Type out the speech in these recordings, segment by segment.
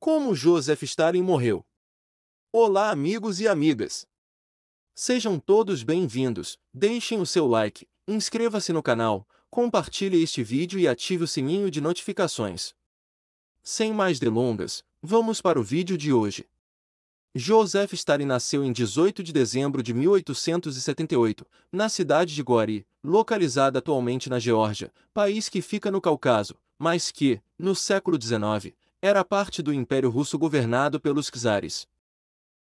Como Joseph Stalin morreu. Olá, amigos e amigas. Sejam todos bem-vindos. Deixem o seu like, inscreva-se no canal, compartilhe este vídeo e ative o sininho de notificações. Sem mais delongas, vamos para o vídeo de hoje. Joseph Stalin nasceu em 18 de dezembro de 1878, na cidade de Gori, localizada atualmente na Geórgia, país que fica no Cáucaso, mas que, no século XIX, era parte do Império Russo governado pelos czares.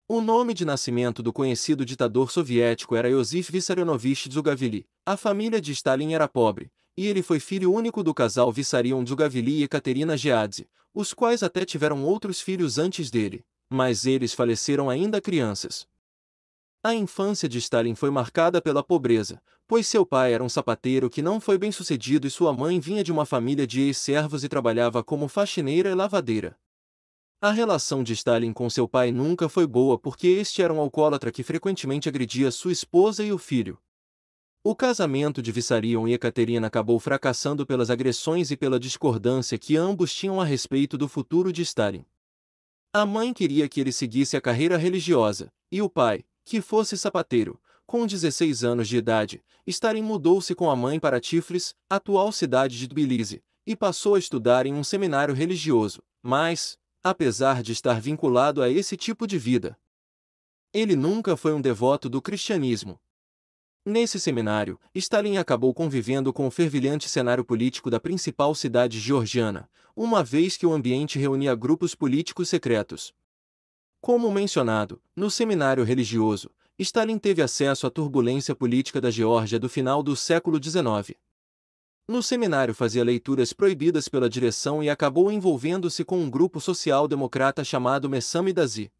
O nome de nascimento do conhecido ditador soviético era Iosif Vissarionovich Dzugavili. A família de Stalin era pobre, e ele foi filho único do casal Vissarion Dzugavili e Ekaterina Geadze, os quais até tiveram outros filhos antes dele, mas eles faleceram ainda crianças. A infância de Stalin foi marcada pela pobreza, pois seu pai era um sapateiro que não foi bem-sucedido e sua mãe vinha de uma família de ex-servos e trabalhava como faxineira e lavadeira. A relação de Stalin com seu pai nunca foi boa porque este era um alcoólatra que frequentemente agredia sua esposa e o filho. O casamento de Vissarion e Ekaterina acabou fracassando pelas agressões e pela discordância que ambos tinham a respeito do futuro de Stalin. A mãe queria que ele seguisse a carreira religiosa, e o pai, que fosse sapateiro. Com 16 anos de idade, Stalin mudou-se com a mãe para Tiflis, atual cidade de Tbilisi, e passou a estudar em um seminário religioso, mas, apesar de estar vinculado a esse tipo de vida, ele nunca foi um devoto do cristianismo. Nesse seminário, Stalin acabou convivendo com o fervilhante cenário político da principal cidade georgiana, uma vez que o ambiente reunia grupos políticos secretos. Como mencionado, no seminário religioso, Stalin teve acesso à turbulência política da Geórgia do final do século XIX. No seminário fazia leituras proibidas pela direção e acabou envolvendo-se com um grupo social-democrata chamado Messam-Idazi.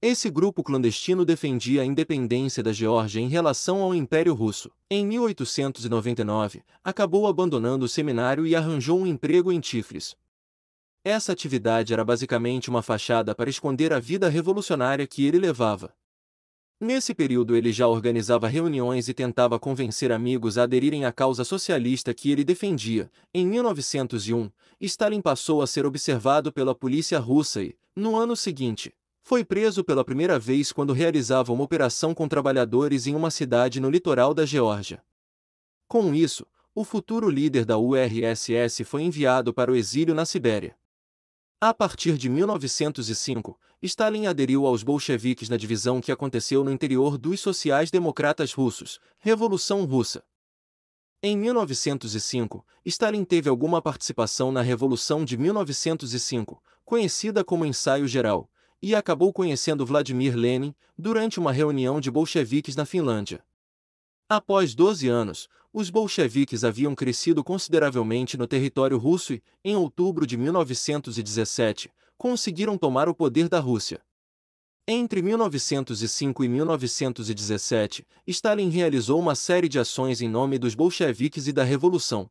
Esse grupo clandestino defendia a independência da Geórgia em relação ao Império Russo. Em 1899, acabou abandonando o seminário e arranjou um emprego em Tiflis. Essa atividade era basicamente uma fachada para esconder a vida revolucionária que ele levava. Nesse período ele já organizava reuniões e tentava convencer amigos a aderirem à causa socialista que ele defendia. Em 1901, Stalin passou a ser observado pela polícia russa e, no ano seguinte, foi preso pela primeira vez quando realizava uma operação com trabalhadores em uma cidade no litoral da Geórgia. Com isso, o futuro líder da URSS foi enviado para o exílio na Sibéria. A partir de 1905, Stalin aderiu aos bolcheviques na divisão que aconteceu no interior dos sociais-democratas russos, Revolução Russa. Em 1905, Stalin teve alguma participação na Revolução de 1905, conhecida como Ensaio Geral, e acabou conhecendo Vladimir Lenin durante uma reunião de bolcheviques na Finlândia. Após 12 anos, os bolcheviques haviam crescido consideravelmente no território russo e, em outubro de 1917, conseguiram tomar o poder da Rússia. Entre 1905 e 1917, Stalin realizou uma série de ações em nome dos bolcheviques e da Revolução.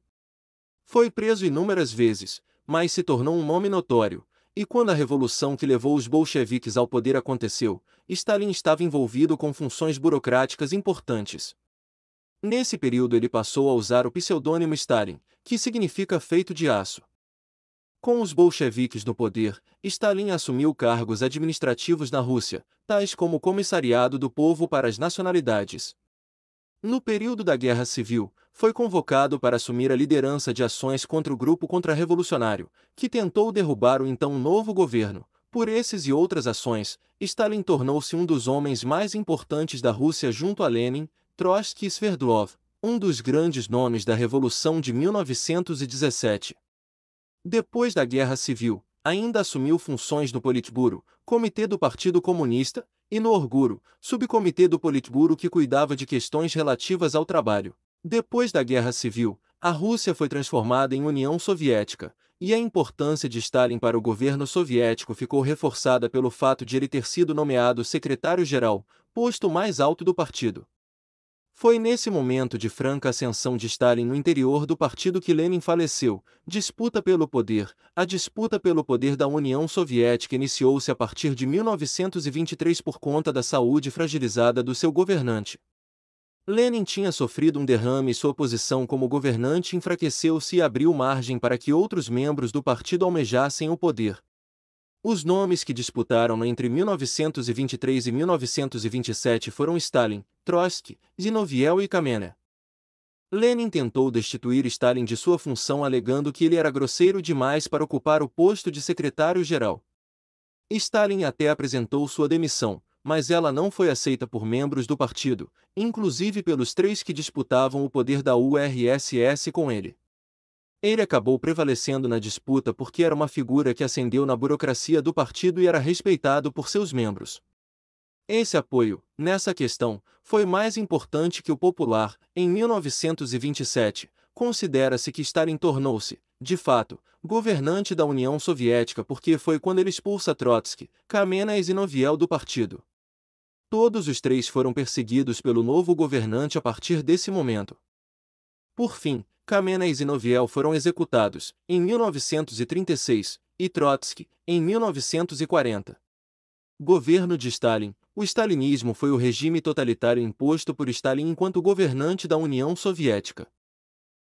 Foi preso inúmeras vezes, mas se tornou um nome notório, e quando a revolução que levou os bolcheviques ao poder aconteceu, Stalin estava envolvido com funções burocráticas importantes. Nesse período ele passou a usar o pseudônimo Stalin, que significa feito de aço. Com os bolcheviques no poder, Stalin assumiu cargos administrativos na Rússia, tais como o Comissariado do Povo para as Nacionalidades. No período da Guerra Civil, foi convocado para assumir a liderança de ações contra o grupo contra-revolucionário, que tentou derrubar o então novo governo. Por esses e outras ações, Stalin tornou-se um dos homens mais importantes da Rússia junto a Lenin, Trotsky e Sverdlov, um dos grandes nomes da Revolução de 1917. Depois da Guerra Civil, ainda assumiu funções no Politburo, Comitê do Partido Comunista, e no Orguro, subcomitê do Politburo que cuidava de questões relativas ao trabalho. Depois da Guerra Civil, a Rússia foi transformada em União Soviética, e a importância de Stalin para o governo soviético ficou reforçada pelo fato de ele ter sido nomeado secretário-geral, posto mais alto do partido. Foi nesse momento de franca ascensão de Stalin no interior do partido que Lenin faleceu. Disputa pelo poder. A disputa pelo poder da União Soviética iniciou-se a partir de 1923 por conta da saúde fragilizada do seu governante. Lenin tinha sofrido um derrame e sua posição como governante enfraqueceu-se e abriu margem para que outros membros do partido almejassem o poder. Os nomes que disputaram entre 1923 e 1927 foram Stalin, Trotsky, Zinoviev e Kamenev. Lenin tentou destituir Stalin de sua função alegando que ele era grosseiro demais para ocupar o posto de secretário-geral. Stalin até apresentou sua demissão, mas ela não foi aceita por membros do partido, inclusive pelos três que disputavam o poder da URSS com ele. Ele acabou prevalecendo na disputa porque era uma figura que ascendeu na burocracia do partido e era respeitado por seus membros. Esse apoio, nessa questão, foi mais importante que o popular. Em 1927, considera-se que Stalin tornou-se, de fato, governante da União Soviética porque foi quando ele expulsa Trotsky, Kamenev e Zinoviev do partido. Todos os três foram perseguidos pelo novo governante a partir desse momento. Por fim, Kamenev e Zinoviev foram executados, em 1936, e Trotsky, em 1940. Governo de Stalin. O stalinismo foi o regime totalitário imposto por Stalin enquanto governante da União Soviética.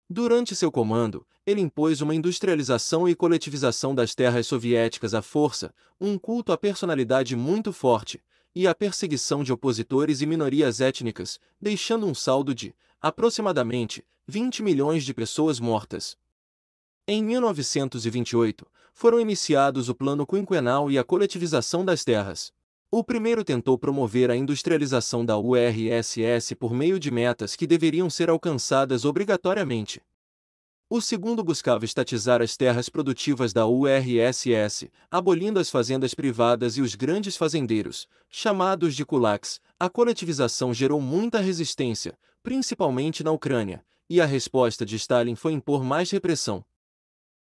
Durante seu comando, ele impôs uma industrialização e coletivização das terras soviéticas à força, um culto à personalidade muito forte, e a perseguição de opositores e minorias étnicas, deixando um saldo de, aproximadamente, 20 milhões de pessoas mortas. Em 1928, foram iniciados o Plano Quinquenal e a coletivização das terras. O primeiro tentou promover a industrialização da URSS por meio de metas que deveriam ser alcançadas obrigatoriamente. O segundo buscava estatizar as terras produtivas da URSS, abolindo as fazendas privadas e os grandes fazendeiros, chamados de kulaks. A coletivização gerou muita resistência, principalmente na Ucrânia, e a resposta de Stalin foi impor mais repressão.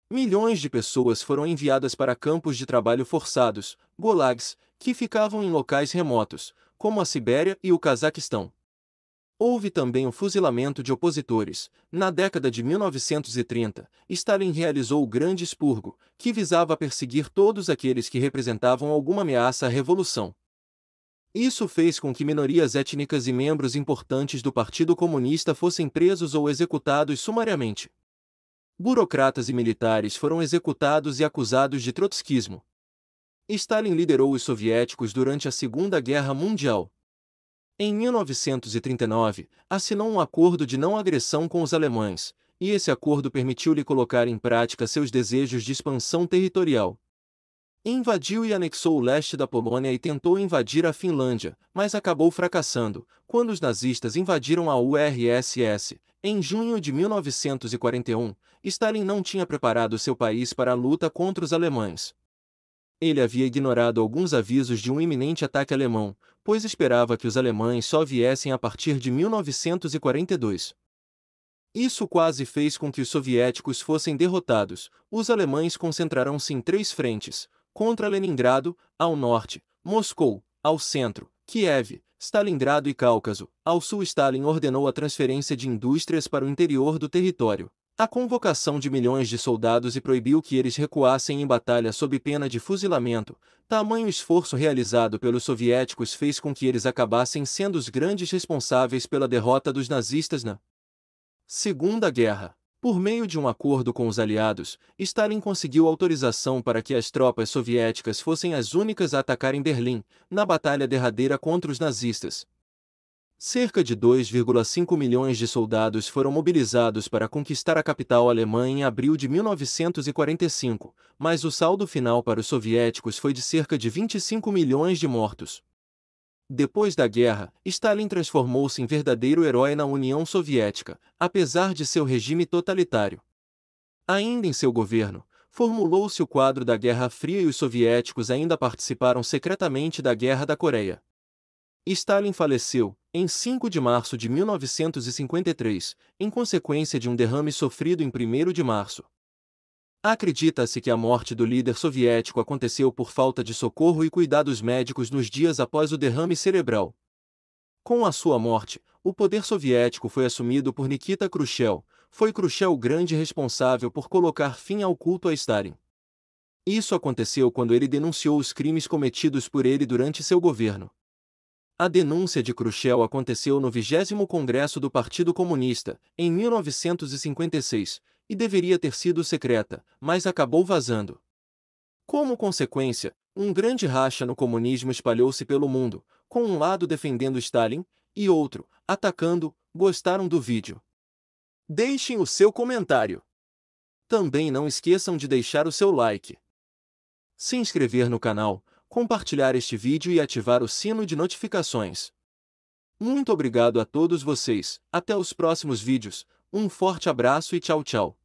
Milhões de pessoas foram enviadas para campos de trabalho forçados, gulags, que ficavam em locais remotos, como a Sibéria e o Cazaquistão. Houve também o fuzilamento de opositores. Na década de 1930, Stalin realizou o Grande Expurgo, que visava perseguir todos aqueles que representavam alguma ameaça à revolução. Isso fez com que minorias étnicas e membros importantes do Partido Comunista fossem presos ou executados sumariamente. Burocratas e militares foram executados e acusados de trotskismo. Stalin liderou os soviéticos durante a Segunda Guerra Mundial. Em 1939, assinou um acordo de não agressão com os alemães, e esse acordo permitiu-lhe colocar em prática seus desejos de expansão territorial. Invadiu e anexou o leste da Polônia e tentou invadir a Finlândia, mas acabou fracassando, quando os nazistas invadiram a URSS. Em junho de 1941, Stalin não tinha preparado seu país para a luta contra os alemães. Ele havia ignorado alguns avisos de um iminente ataque alemão, pois esperava que os alemães só viessem a partir de 1942. Isso quase fez com que os soviéticos fossem derrotados. Os alemães concentrarão-se em três frentes: contra Leningrado, ao norte, Moscou, ao centro, Kiev, Stalingrado e Cáucaso. Ao sul, Stalin ordenou a transferência de indústrias para o interior do território, a convocação de milhões de soldados e proibiu que eles recuassem em batalha sob pena de fuzilamento. Tamanho esforço realizado pelos soviéticos fez com que eles acabassem sendo os grandes responsáveis pela derrota dos nazistas na Segunda Guerra. Por meio de um acordo com os aliados, Stalin conseguiu autorização para que as tropas soviéticas fossem as únicas a atacarem Berlim, na batalha derradeira contra os nazistas. Cerca de 2,5 milhões de soldados foram mobilizados para conquistar a capital alemã em abril de 1945, mas o saldo final para os soviéticos foi de cerca de 25 milhões de mortos. Depois da guerra, Stalin transformou-se em verdadeiro herói na União Soviética, apesar de seu regime totalitário. Ainda em seu governo, formulou-se o quadro da Guerra Fria e os soviéticos ainda participaram secretamente da Guerra da Coreia. Stalin faleceu, em 5 de março de 1953, em consequência de um derrame sofrido em 1º de março. Acredita-se que a morte do líder soviético aconteceu por falta de socorro e cuidados médicos nos dias após o derrame cerebral. Com a sua morte, o poder soviético foi assumido por Nikita Khrushchev. Foi Khrushchev o grande responsável por colocar fim ao culto a Stalin. Isso aconteceu quando ele denunciou os crimes cometidos por ele durante seu governo. A denúncia de Khrushchev aconteceu no 20º Congresso do Partido Comunista, em 1956, e deveria ter sido secreta, mas acabou vazando. Como consequência, Um grande racha no comunismo espalhou-se pelo mundo, com um lado defendendo Stalin e outro atacando. Gostaram do vídeo? Deixem o seu comentário. Também não esqueçam de deixar o seu like, se inscrever no canal, compartilhar este vídeo e ativar o sino de notificações. Muito obrigado a todos vocês, até os próximos vídeos, um forte abraço e tchau tchau.